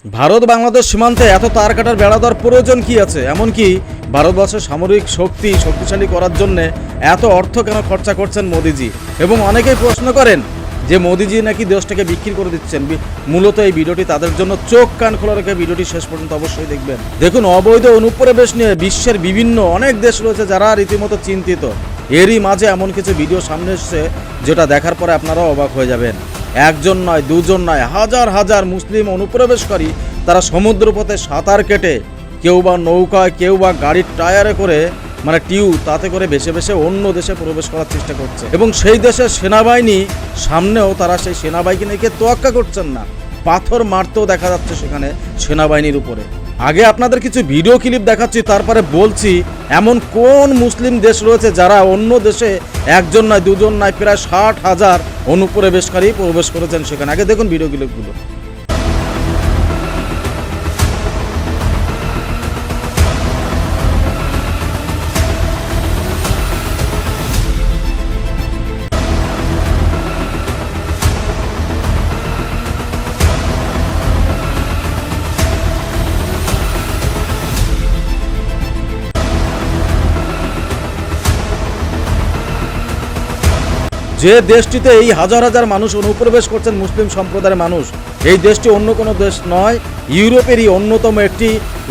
ভারত বাংলাদেশ সীমান্তে এত তার কাটার বেড়া দেওয়ার প্রয়োজন কি আছে? এমনকি ভারতবর্ষের সামরিক শক্তিশালী করার জন্য এত অর্থ কেন খরচা করছেন মোদিজি? এবং অনেকেই প্রশ্ন করেন যে মোদিজি নাকি দেশটাকে বিক্রি করে দিচ্ছেন। মূলত এই ভিডিওটি তাদের জন্য, চোখ কান খোলা রেখে ভিডিওটি শেষ পর্যন্ত অবশ্যই দেখবেন। দেখুন, অবৈধ অনুপ্রবেশ নিয়ে বিশ্বের বিভিন্ন অনেক দেশ রয়েছে যারা রীতিমতো চিন্তিত। এরই মাঝে এমন কিছু ভিডিও সামনে এসেছে যেটা দেখার পরে আপনারাও অবাক হয়ে যাবেন। একজন নয়, দুজন নয়, হাজার হাজার মুসলিম অনুপ্রবেশকারী তারা সমুদ্রপথে সাঁতার কেটে, কেউ বা নৌকায়, কেউ বা গাড়ির টায়ারে করে, মানে তাতে করে বেছে বেছে অন্য দেশে প্রবেশ করার চেষ্টা করছে। এবং সেই দেশের সেনাবাহিনী সামনেও তারা সেই সেনাবাহিনীকে তোয়াক্কা করছেন না, পাথর মারতেও দেখা যাচ্ছে সেখানে সেনাবাহিনীর উপরে। আগে আপনাদের কিছু ভিডিও ক্লিপ দেখাচ্ছি, তারপরে বলছি এমন কোন মুসলিম দেশ রয়েছে যারা অন্য দেশে একজন নয়, দুজন নয়, প্রায় 60,000 অনুপ্রবেশকারী প্রবেশ করেছেন সেখানে। আগে দেখুন ভিডিও ক্লিপগুলো। যে দেশটিতে এই হাজার হাজার মানুষ অনুপ্রবেশ করছেন, মুসলিম সম্প্রদায়ের মানুষ, এই দেশটি অন্য কোনো দেশ নয়, ইউরোপেরই অন্যতম একটি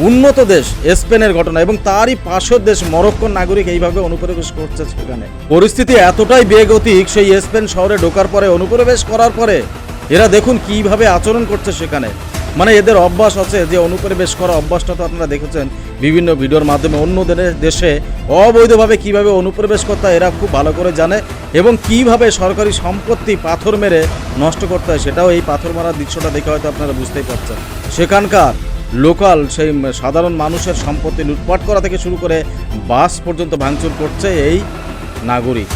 উন্নত দেশ স্পেনের ঘটনা। এবং তারই পাশের দেশ মরক্কোর নাগরিক এইভাবে অনুপ্রবেশ করছে সেখানে। পরিস্থিতি এতটাই বেগতিক, সেই স্পেন শহরে ঢোকার পরে, অনুপ্রবেশ করার পরে এরা দেখুন কিভাবে আচরণ করছে সেখানে। মানে এদের অভ্যাস আছে যে অনুপ্রবেশ করা অভ্যাসটা তো আপনারা দেখেছেন বিভিন্ন ভিডিওর মাধ্যমে। অন্য দেশে অবৈধভাবে কিভাবে অনুপ্রবেশ করতে হয় এরা খুব ভালো করে জানে, এবং কিভাবে সরকারি সম্পত্তি পাথর মেরে নষ্ট করতে হয় সেটাও এই পাথর মারার দৃশ্যটা দেখে হয়তো আপনারা বুঝতেই পারছেন। সেখানকার লোকাল সেই সাধারণ মানুষের সম্পত্তি লুটপাট করা থেকে শুরু করে বাস পর্যন্ত ভাঙচুর করছে এই নাগরিক।